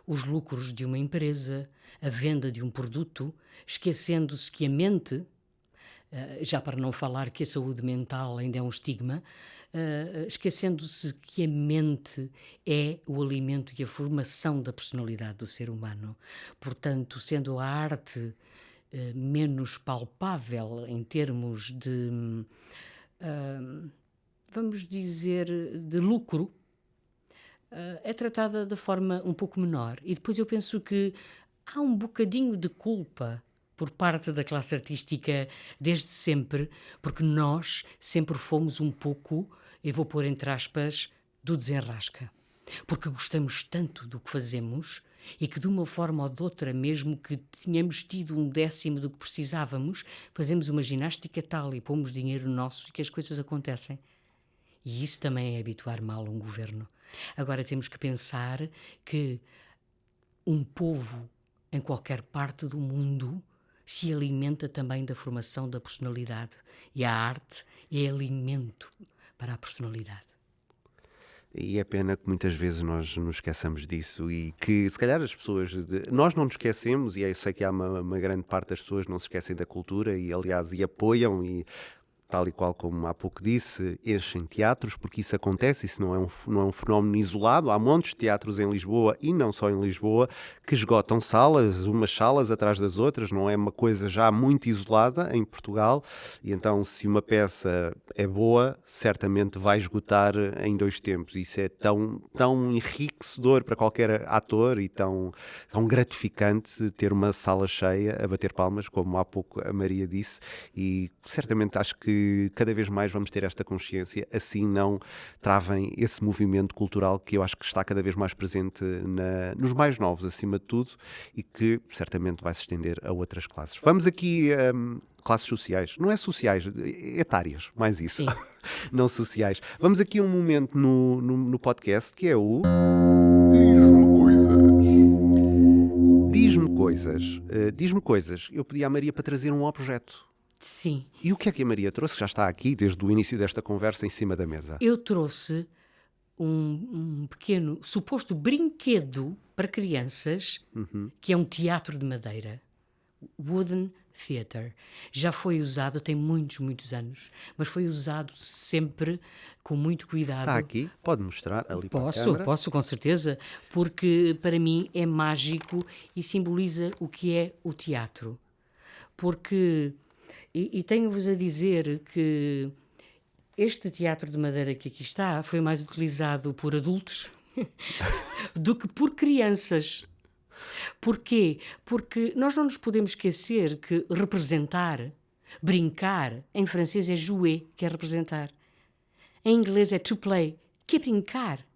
Os lucros de uma empresa, a venda de um produto, esquecendo-se que a mente, já para não falar que a saúde mental ainda é um estigma, esquecendo-se que a mente é o alimento e a formação da personalidade do ser humano. Portanto, sendo a arte menos palpável em termos de... vamos dizer, de lucro, é tratada de forma um pouco menor. E depois eu penso que há um bocadinho de culpa por parte da classe artística desde sempre, porque nós sempre fomos um pouco, eu vou pôr entre aspas, do desenrasca. Porque gostamos tanto do que fazemos e que de uma forma ou de outra, mesmo que tenhamos tido 1/10 do que precisávamos, fazemos uma ginástica tal e pomos dinheiro nosso e que as coisas acontecem. E isso também é habituar mal um governo. Agora temos que pensar que um povo em qualquer parte do mundo se alimenta também da formação da personalidade. E a arte é alimento para a personalidade. E é pena que muitas vezes nós nos esqueçamos disso e que se calhar as pessoas... Nós não nos esquecemos e eu sei que há uma grande parte das pessoas que não se esquecem da cultura e aliás apoiam e tal e qual como há pouco disse, enchem teatros, porque isso acontece, isso não é um fenómeno isolado. Há montes de teatros em Lisboa e não só em Lisboa que esgotam salas, umas salas atrás das outras, não é uma coisa já muito isolada em Portugal, e então se uma peça é boa, certamente vai esgotar em 2 tempos. Isso é tão enriquecedor para qualquer ator e tão gratificante ter uma sala cheia a bater palmas, como há pouco a Maria disse, e certamente acho que cada vez mais vamos ter esta consciência, assim não travem esse movimento cultural que eu acho que está cada vez mais presente nos mais novos, acima de tudo, e que certamente vai se estender a outras classes. Vamos aqui a classes sociais, não é sociais, etárias, mais isso, não sociais. Vamos aqui a um momento no podcast que é o... Diz-me coisas. Diz-me coisas. Eu pedi à Maria para trazer um objeto. Sim. E o que é que a Maria trouxe? Já está aqui desde o início desta conversa em cima da mesa. Eu trouxe um pequeno suposto brinquedo para crianças, que é um teatro de madeira. Wooden Theatre. Já foi usado, tem muitos anos, mas foi usado sempre com muito cuidado. Está aqui? Pode mostrar ali para a câmara? Posso, com certeza, porque para mim é mágico e simboliza o que é o teatro. Porque... E tenho-vos a dizer que este teatro de madeira que aqui está foi mais utilizado por adultos do que por crianças. Porquê? Porque nós não nos podemos esquecer que representar Brincar, em francês, é jouer, que é representar. Em inglês é to play, que é brincar.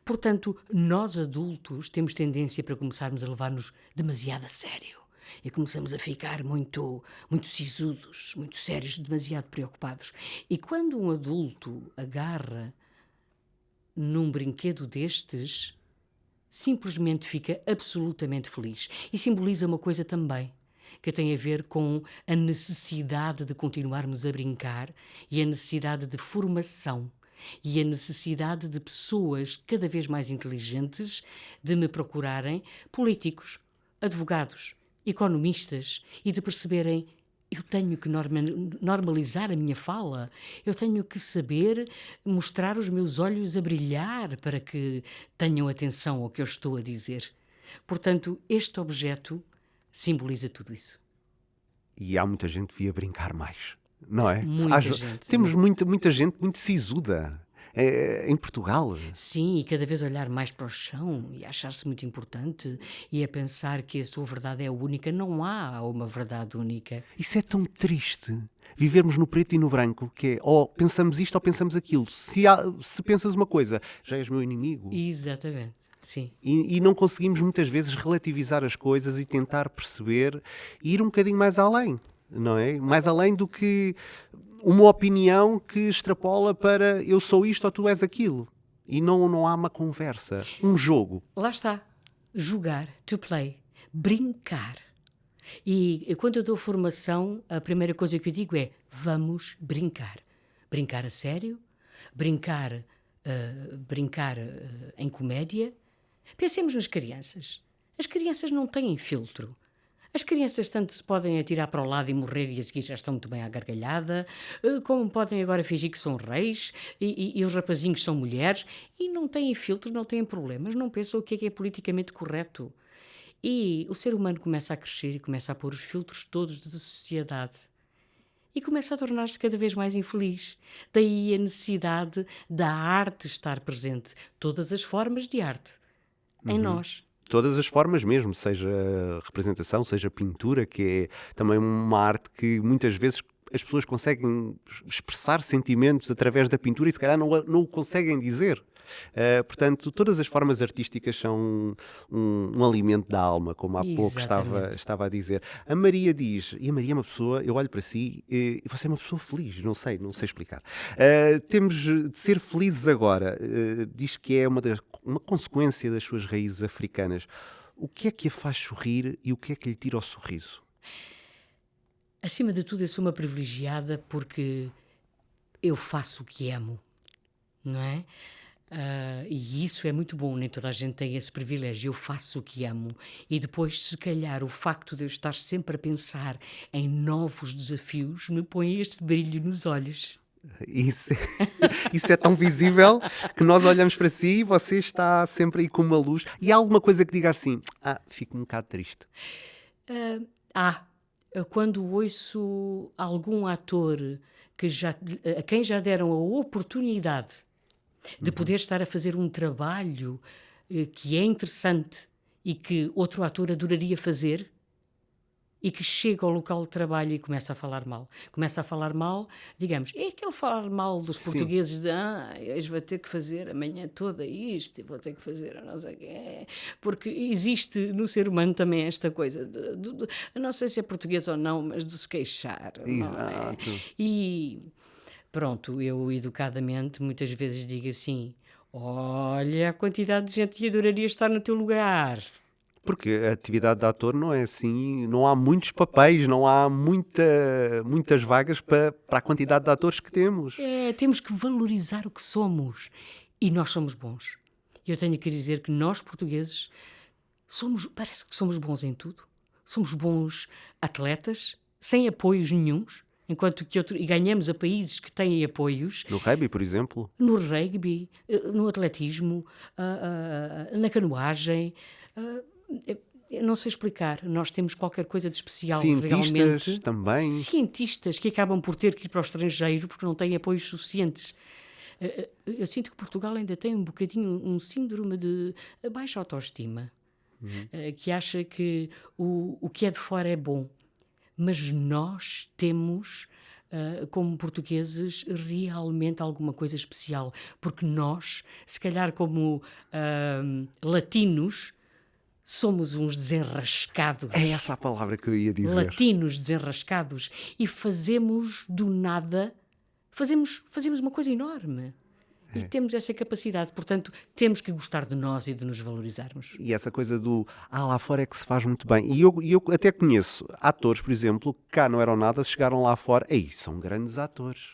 Portanto, nós adultos temos tendência para começarmos a levar-nos demasiado a sério. E começamos a ficar muito sisudos, muito sérios, demasiado preocupados. E quando um adulto agarra num brinquedo destes, simplesmente fica absolutamente feliz. E simboliza uma coisa também, que tem a ver com a necessidade de continuarmos a brincar e a necessidade de formação e a necessidade de pessoas cada vez mais inteligentes de me procurarem, políticos, advogados, economistas, e de perceberem: eu tenho que normalizar a minha fala, eu tenho que saber mostrar os meus olhos a brilhar para que tenham atenção ao que eu estou a dizer. Portanto, este objeto simboliza tudo isso. E há muita gente que devia brincar mais, não é? Muita gente. Temos muita gente muito sisuda em Portugal. Sim, e cada vez olhar mais para o chão e achar-se muito importante e a pensar que a sua verdade é a única. Não há uma verdade única. Isso é tão triste. Vivermos no preto e no branco, que é ou pensamos isto ou pensamos aquilo. Se pensas uma coisa, já és meu inimigo. Exatamente, sim. E não conseguimos muitas vezes relativizar as coisas e tentar perceber e ir um bocadinho mais além, não é? Mais além do que uma opinião que extrapola para eu sou isto ou tu és aquilo. E não há uma conversa, um jogo. Lá está. Jogar, to play, brincar. E quando eu dou formação, a primeira coisa que eu digo é: vamos brincar. Brincar a sério, brincar em comédia. Pensemos nas crianças. As crianças não têm filtro. As crianças tanto se podem atirar para o lado e morrer e a seguir já estão muito bem à gargalhada, como podem agora fingir que são reis e os rapazinhos são mulheres, e não têm filtros, não têm problemas, não pensam o que é politicamente correto. E o ser humano começa a crescer e começa a pôr os filtros todos da sociedade. E começa a tornar-se cada vez mais infeliz. Daí a necessidade da arte estar presente. Todas as formas de arte. Em nós. Todas as formas mesmo, seja representação, seja pintura, que é também uma arte que muitas vezes as pessoas conseguem expressar sentimentos através da pintura e se calhar não o conseguem dizer. Portanto, todas as formas artísticas são um alimento da alma, como há pouco estava a dizer. A Maria diz, e a Maria é uma pessoa, eu olho para si e você é uma pessoa feliz, não sei explicar. Temos de ser felizes agora. Diz que é uma consequência das suas raízes africanas. O que é que a faz sorrir e o que é que lhe tira o sorriso? Acima de tudo, eu sou uma privilegiada porque eu faço o que amo, não é? E isso é muito bom, nem toda a gente tem esse privilégio. Eu faço o que amo e depois, se calhar, o facto de eu estar sempre a pensar em novos desafios me põe este brilho nos olhos. Isso é tão visível que nós olhamos para si e você está sempre aí com uma luz. E há alguma coisa que diga assim, fico um bocado triste? Quando ouço algum ator a quem já deram a oportunidade de poder estar a fazer um trabalho que é interessante e que outro ator adoraria fazer, e que chega ao local de trabalho e começa a falar mal. Começa a falar mal, digamos, é aquele falar mal dos portugueses de eu vou ter que fazer amanhã toda isto, vou ter que fazer a não sei o quê. Porque existe no ser humano também esta coisa, não sei se é português ou não, mas de se queixar. Não é? E pronto, eu educadamente muitas vezes digo assim, olha a quantidade de gente que adoraria estar no teu lugar. Porque a atividade de ator não é assim, não há muitos papéis, não há muitas vagas para a quantidade de atores que temos. Temos que valorizar o que somos. E nós somos bons. Eu tenho que dizer que nós, portugueses, parece que somos bons em tudo. Somos bons atletas, sem apoios nenhuns, enquanto que e ganhamos a países que têm apoios. No rugby, por exemplo? No rugby, no atletismo, na canoagem. Eu não sei explicar, nós temos qualquer coisa de especial. Cientistas realmente. Também. Cientistas que acabam por ter que ir para o estrangeiro porque não têm apoios suficientes. Eu sinto que Portugal ainda tem um bocadinho um síndrome de baixa autoestima, que acha que o que é de fora é bom. mas nós temos, como portugueses, realmente alguma coisa especial, porque nós, se calhar como latinos, somos uns desenrascados. É essa a palavra que eu ia dizer. Latinos desenrascados, e fazemos do nada, fazemos uma coisa enorme. E temos essa capacidade, portanto, temos que gostar de nós e de nos valorizarmos. E essa coisa do, lá fora é que se faz muito bem. E eu até conheço atores, por exemplo, que cá não eram nada, chegaram lá fora, e são grandes atores.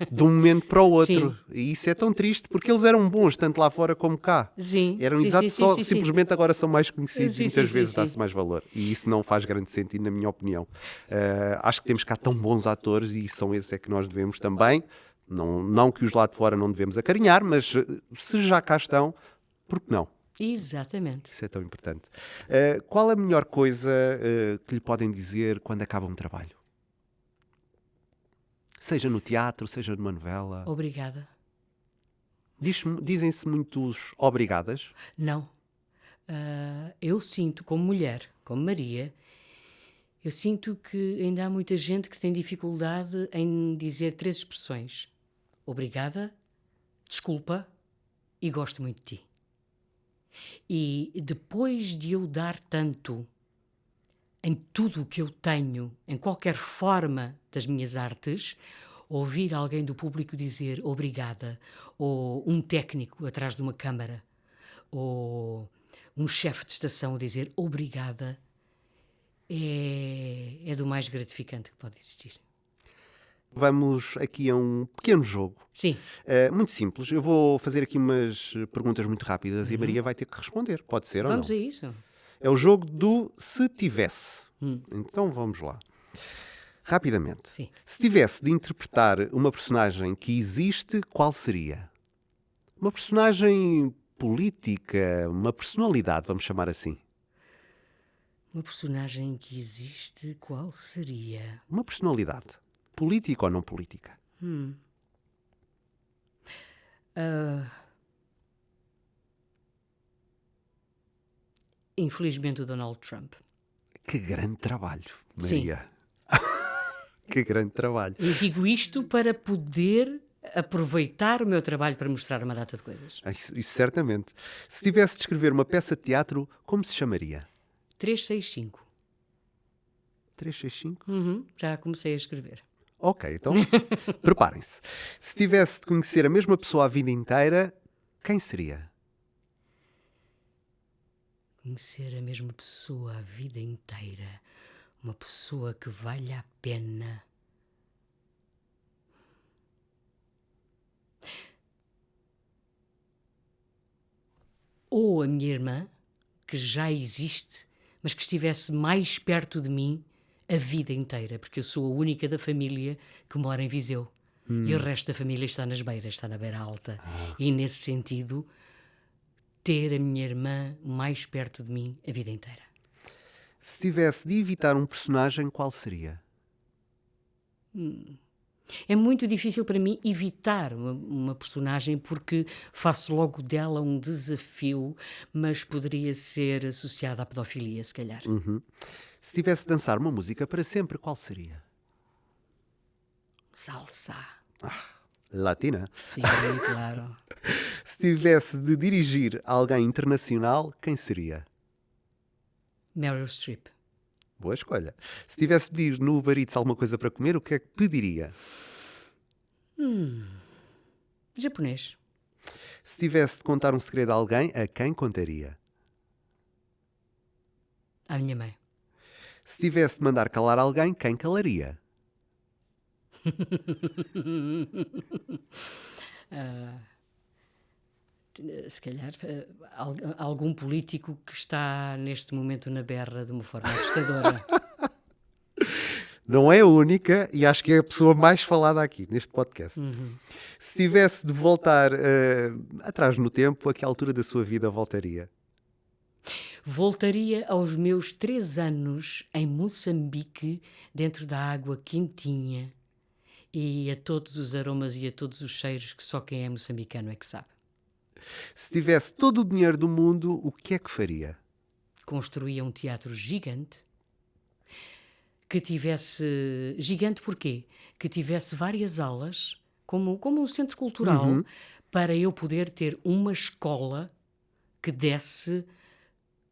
De um momento para o outro. Sim. E isso é tão triste, porque eles eram bons, tanto lá fora como cá. Sim, Eram sim, exatos, sim, só sim, sim. simplesmente agora são mais conhecidos Sim, e muitas sim, vezes sim, dá-se sim. mais valor. E isso não faz grande sentido, na minha opinião. Acho que temos cá tão bons atores e são esses é que nós devemos também. Não que os lá de fora não devemos acarinhar, mas se já cá estão, por que não? Exatamente. Isso é tão importante. Qual a melhor coisa que lhe podem dizer quando acaba um trabalho? Seja no teatro, seja numa novela. Obrigada. Dizem-se muitos obrigadas. Não. Eu sinto, como mulher, como Maria, eu sinto que ainda há muita gente que tem dificuldade em dizer 3 expressões. Obrigada, desculpa e gosto muito de ti. E depois de eu dar tanto em tudo o que eu tenho, em qualquer forma das minhas artes, ouvir alguém do público dizer obrigada, ou um técnico atrás de uma câmara, ou um chefe de estação dizer obrigada, é do mais gratificante que pode existir. Vamos aqui a um pequeno jogo. Sim. Muito simples. Eu vou fazer aqui umas perguntas muito rápidas e a Maria vai ter que responder. Pode ser Vamos ou a não? isso. É o jogo do se tivesse. Então vamos lá. Rapidamente. Sim. Se tivesse de interpretar uma personagem que existe, qual seria? Uma personagem política, uma personalidade, vamos chamar assim. Uma personagem que existe, qual seria? Uma personalidade. Política ou não política? Infelizmente o Donald Trump. Que grande trabalho, Sim. Maria. Que grande trabalho. Eu digo isto para poder aproveitar o meu trabalho para mostrar uma data de coisas. Isso certamente. Se tivesse de escrever uma peça de teatro, como se chamaria? 365. 365? Já comecei a escrever. Ok, então preparem-se. Se tivesse de conhecer a mesma pessoa a vida inteira, quem seria? Conhecer a mesma pessoa a vida inteira. Uma pessoa que vale a pena. Ou a minha irmã, que já existe, mas que estivesse mais perto de mim a vida inteira, porque eu sou a única da família que mora em Viseu. E o resto da família está nas beiras, está na beira alta. E nesse sentido, ter a minha irmã mais perto de mim a vida inteira. Se tivesse de evitar um personagem, qual seria? É muito difícil para mim evitar uma personagem porque faço logo dela um desafio, mas poderia ser associada à pedofilia, se calhar. Se tivesse de dançar uma música para sempre, qual seria? Salsa. Latina. Sim, claro. Se tivesse de dirigir alguém internacional, quem seria? Meryl Streep. Boa escolha. Se tivesse de pedir no Uber Eats alguma coisa para comer, o que é que pediria? Japonês. Se tivesse de contar um segredo a alguém, a quem contaria? À minha mãe. Se tivesse de mandar calar alguém, quem calaria? Se calhar algum político que está neste momento na berra de uma forma assustadora. Não é a única e acho que é a pessoa mais falada aqui neste podcast. Se tivesse de voltar atrás no tempo, a que altura da sua vida voltaria? Voltaria aos meus 3 anos em Moçambique, dentro da água quentinha, e a todos os aromas e a todos os cheiros que só quem é moçambicano é que sabe. Se tivesse todo o dinheiro do mundo, o que é que faria? Construía um teatro gigante que tivesse... Gigante porquê? Que tivesse várias aulas, como um centro cultural, para eu poder ter uma escola que desse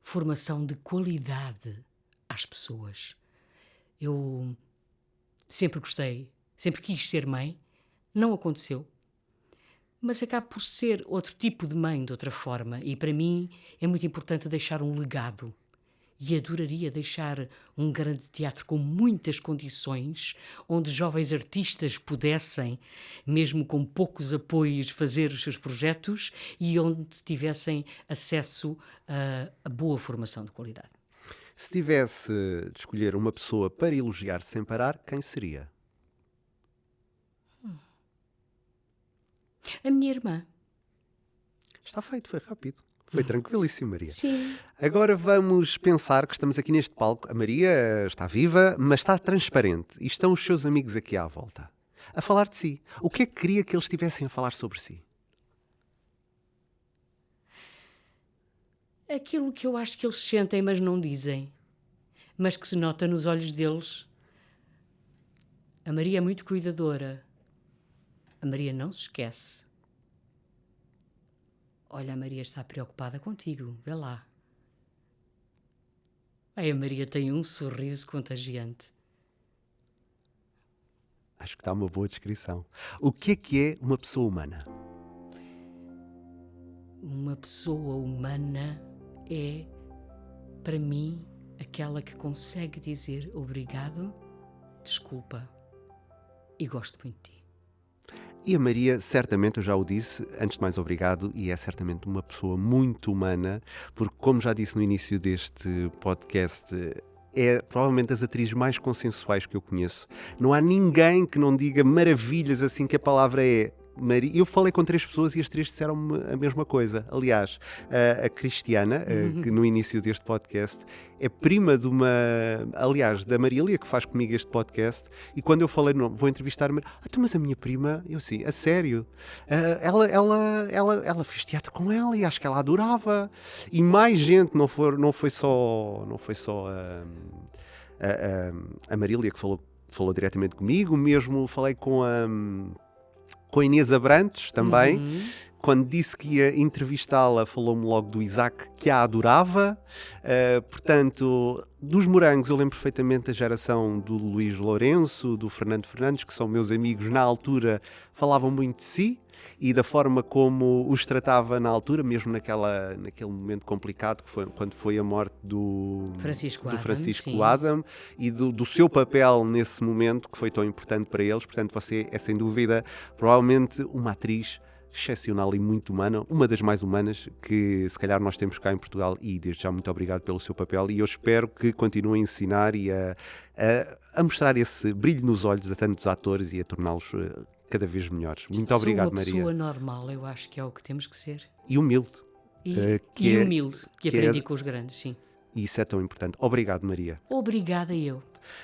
formação de qualidade às pessoas. Eu sempre gostei, sempre quis ser mãe, não aconteceu, mas acabo por ser outro tipo de mãe de outra forma, e para mim é muito importante deixar um legado. E adoraria deixar um grande teatro com muitas condições, onde jovens artistas pudessem, mesmo com poucos apoios, fazer os seus projetos e onde tivessem acesso a boa formação de qualidade. Se tivesse de escolher uma pessoa para elogiar sem parar, quem seria? A minha irmã. Está feito, foi rápido. Foi tranquilíssimo, Maria. Sim. Agora vamos pensar que estamos aqui neste palco. A Maria está viva, mas está transparente. E estão os seus amigos aqui à volta, a falar de si. O que é que queria que eles estivessem a falar sobre si? Aquilo que eu acho que eles sentem, mas não dizem. Mas que se nota nos olhos deles. A Maria é muito cuidadora. A Maria não se esquece. Olha, a Maria está preocupada contigo, vê lá. Ai, a Maria tem um sorriso contagiante. Acho que está uma boa descrição. O que é uma pessoa humana? Uma pessoa humana é, para mim, aquela que consegue dizer obrigado, desculpa e gosto muito de ti. E a Maria, certamente, eu já o disse, antes de mais obrigado, e é certamente uma pessoa muito humana, porque, como já disse no início deste podcast, é provavelmente das atrizes mais consensuais que eu conheço. Não há ninguém que não diga maravilhas assim que a palavra é Maria. Eu falei com 3 pessoas e as 3 disseram-me a mesma coisa. Aliás, a Cristiana, que no início deste podcast, é prima de uma... Aliás, da Marília, que faz comigo este podcast, e quando eu falei, não, vou entrevistar a Marília, mas a minha prima, eu sim, a sério, ela fez teatro com ela e acho que ela adorava. E mais gente, não foi só a Marília que falou diretamente comigo, mesmo falei com a Inês Abrantes também. Quando disse que ia entrevistá-la, falou-me logo do Isaac, que a adorava. Portanto, dos Morangos, eu lembro perfeitamente da geração do Luís Lourenço, do Fernando Fernandes, que são meus amigos na altura, falavam muito de si e da forma como os tratava na altura, mesmo naquele momento complicado, que foi quando foi a morte do Francisco Adam, e do seu papel nesse momento, que foi tão importante para eles. Portanto, você é sem dúvida, provavelmente, uma atriz excepcional e muito humana, uma das mais humanas que se calhar nós temos cá em Portugal, e desde já muito obrigado pelo seu papel, e eu espero que continue a ensinar e a mostrar esse brilho nos olhos a tantos atores e a torná-los cada vez melhores. Muito obrigado, Maria. Sou uma pessoa normal, eu acho que é o que temos que ser. E humilde. E humilde, que aprendi com os grandes, sim. E isso é tão importante. Obrigado, Maria. Obrigada eu.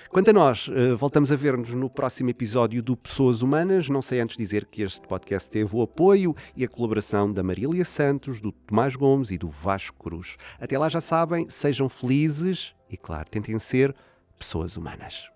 Quanto a nós, voltamos a ver-nos no próximo episódio do Pessoas Humanas. Não sei antes dizer que este podcast teve o apoio e a colaboração da Marília Santos, do Tomás Gomes e do Vasco Cruz. Até lá, já sabem, sejam felizes e, claro, tentem ser pessoas humanas.